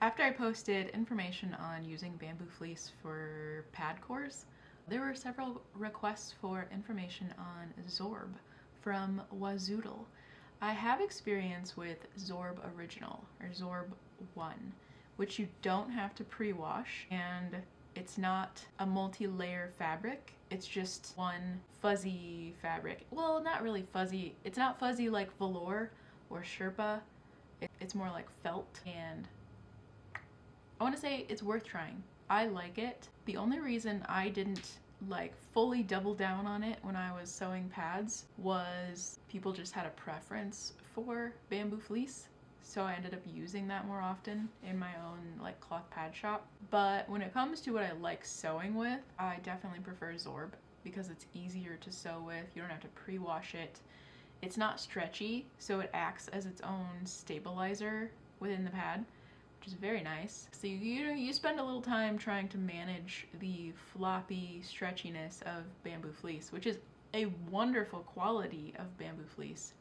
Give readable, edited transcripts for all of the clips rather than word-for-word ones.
After I posted information on using bamboo fleece for pad cores, there were several requests for information on Zorb from Wazoodle. I have experience with Zorb Original, or Zorb 1, which you don't have to pre-wash, and it's not a multi-layer fabric. It's just one fuzzy fabric. Well, not really fuzzy. It's not fuzzy like velour or Sherpa. It's more like felt, and I want to say it's worth trying. I like it. The only reason I didn't like fully double down on it when I was sewing pads was people just had a preference for bamboo fleece, so I ended up using that more often in my own like cloth pad shop. But when it comes to what I like sewing with, I definitely prefer Zorb because it's easier to sew with. You don't have to pre-wash it. It's not stretchy, so it acts as its own stabilizer within the pad, which is very nice. So you spend a little time trying to manage the floppy stretchiness of bamboo fleece, which is a wonderful quality of bamboo fleece,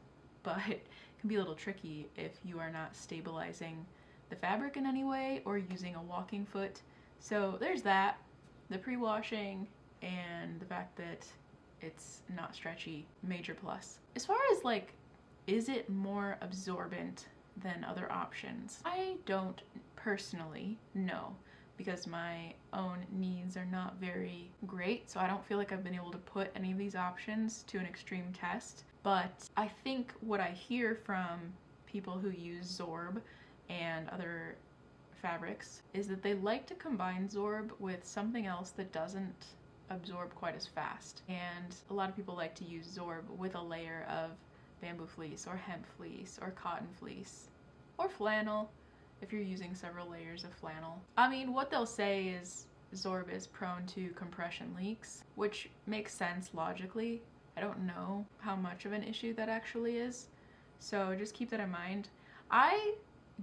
but it can be a little tricky if you are not stabilizing the fabric in any way or using a walking foot. So there's that, the pre-washing and the fact that it's not stretchy, major plus. As far as like, is it more absorbent than other options? I don't personally know, because my own needs are not very great, so I don't feel like I've been able to put any of these options to an extreme test. But I think what I hear from people who use Zorb and other fabrics is that they like to combine Zorb with something else that doesn't absorb quite as fast. And a lot of people like to use Zorb with a layer of bamboo fleece or hemp fleece or cotton fleece or flannel if you're using several layers of flannel. I mean, what they'll say is Zorb is prone to compression leaks, which makes sense logically. I don't know how much of an issue that actually is, so just keep that in mind. I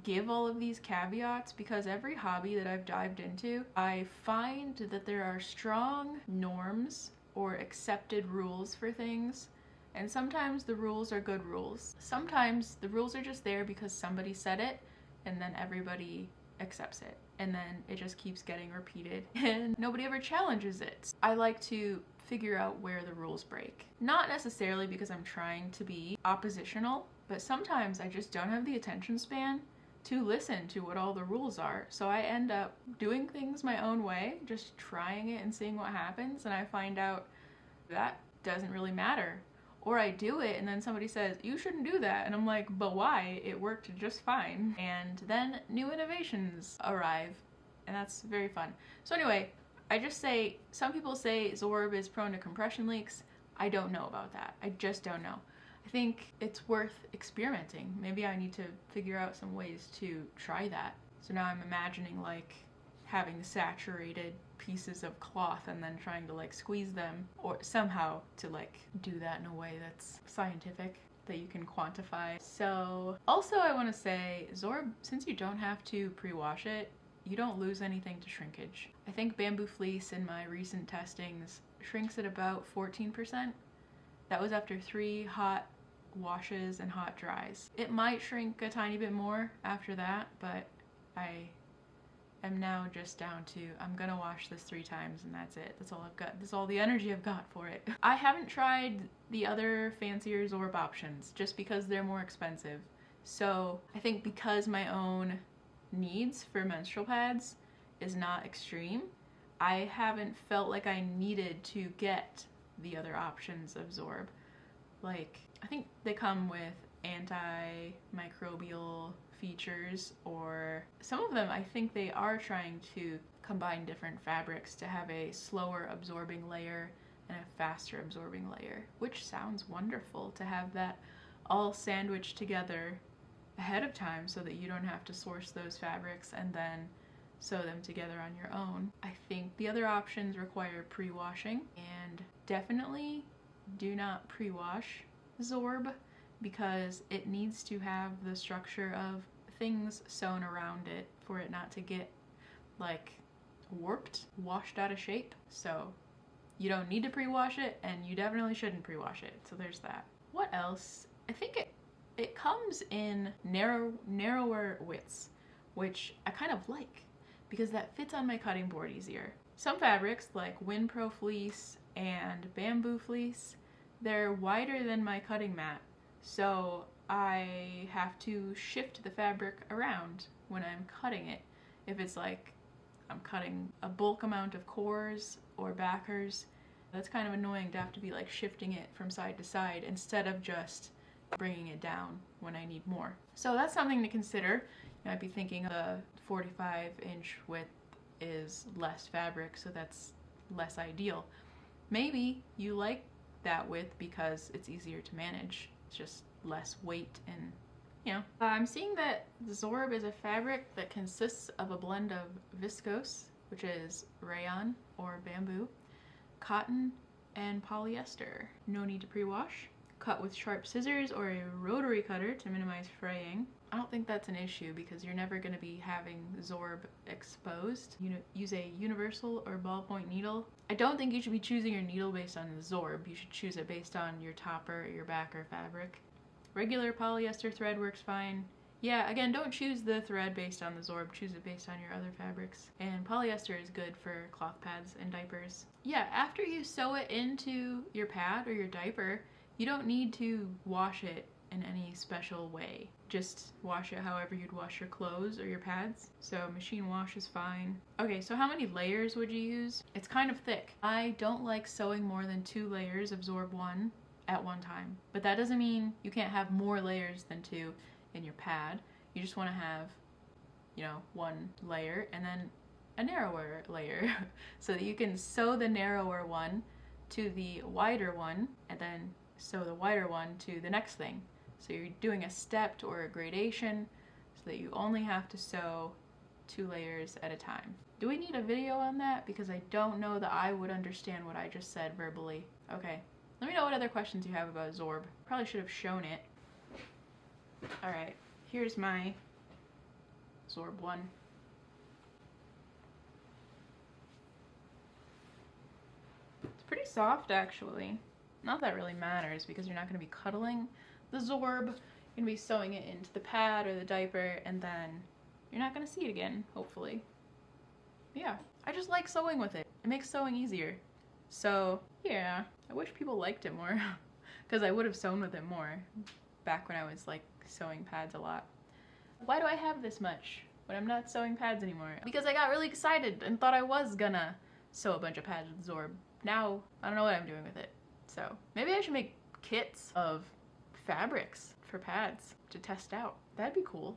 give all of these caveats because every hobby that I've dived into, I find that there are strong norms or accepted rules for things, and sometimes the rules are good rules. Sometimes the rules are just there because somebody said it and then everybody accepts it, and then it just keeps getting repeated and nobody ever challenges it. I like to figure out where the rules break. Not necessarily because I'm trying to be oppositional, but sometimes I just don't have the attention span to listen to what all the rules are. So I end up doing things my own way, just trying it and seeing what happens, and I find out that doesn't really matter. Or I do it and then somebody says, you shouldn't do that. And I'm like, but why? It worked just fine. And then new innovations arrive, and that's very fun. So anyway, I just say, some people say Zorb is prone to compression leaks. I don't know about that. I just don't know. I think it's worth experimenting. Maybe I need to figure out some ways to try that. So now I'm imagining like having saturated pieces of cloth and then trying to like squeeze them, or somehow to like do that in a way that's scientific, that you can quantify. So also I want to say Zorb, since you don't have to pre-wash it, you don't lose anything to shrinkage. I think bamboo fleece in my recent testings shrinks at about 14%. That was after 3 hot washes and hot dries. It might shrink a tiny bit more after that, but I am now just down to, I'm gonna wash this 3 times and that's it. That's all I've got. That's all the energy I've got for it. I haven't tried the other fancier Zorb options just because they're more expensive. So I think because my own needs for menstrual pads is not extreme, I haven't felt like I needed to get the other options of Zorb. Like, I think they come with antimicrobial features, or some of them I think they are trying to combine different fabrics to have a slower absorbing layer and a faster absorbing layer, which sounds wonderful to have that all sandwiched together ahead of time so that you don't have to source those fabrics and then sew them together on your own. I think the other options require pre-washing, and definitely do not pre-wash Zorb because it needs to have the structure of things sewn around it for it not to get like warped, washed out of shape. So you don't need to pre-wash it, and you definitely shouldn't pre-wash it. So there's that. What else? I think it comes in narrower widths, which I kind of like because that fits on my cutting board easier. Some fabrics like Winpro fleece and bamboo fleece, they're wider than my cutting mat, so I have to shift the fabric around when I'm cutting it. If it's like I'm cutting a bulk amount of cores or backers, that's kind of annoying to have to be like shifting it from side to side instead of just bringing it down when I need more. So that's something to consider. You might be thinking the 45-inch width is less fabric, so that's less ideal. Maybe you like that width because it's easier to manage. It's just less weight and, you know. I'm seeing that Zorb is a fabric that consists of a blend of viscose, which is rayon or bamboo, cotton, and polyester. No need to pre-wash. Cut with sharp scissors or a rotary cutter to minimize fraying. I don't think that's an issue because you're never going to be having Zorb exposed. Use a universal or ballpoint needle. I don't think you should be choosing your needle based on the Zorb. You should choose it based on your topper or your backer fabric. Regular polyester thread works fine. Yeah, again, don't choose the thread based on the Zorb. Choose it based on your other fabrics. And polyester is good for cloth pads and diapers. Yeah, after you sew it into your pad or your diaper, you don't need to wash it in any special way. Just wash it however you'd wash your clothes or your pads. So machine wash is fine. Okay, so how many layers would you use? It's kind of thick. I don't like sewing more than 2 layers of Zorb 1 at one time. But that doesn't mean you can't have more layers than 2 in your pad. You just want to have, 1 layer and then a narrower layer so that you can sew the narrower one to the wider one and then sew the wider one to the next thing. So you're doing a stepped or a gradation so that you only have to sew 2 layers at a time. Do we need a video on that? Because I don't know that I would understand what I just said verbally. Okay, let me know what other questions you have about Zorb. Probably should have shown it. Alright, here's my Zorb 1. It's pretty soft actually. Not that really matters because you're not going to be cuddling the Zorb. You're going to be sewing it into the pad or the diaper and then you're not going to see it again, hopefully. Yeah, I just like sewing with it. It makes sewing easier. So yeah, I wish people liked it more because I would have sewn with it more back when I was like sewing pads a lot. Why do I have this much when I'm not sewing pads anymore? Because I got really excited and thought I was gonna sew a bunch of pads with Zorb. Now, I don't know what I'm doing with it. So maybe I should make kits of fabrics for pads to test out. That'd be cool.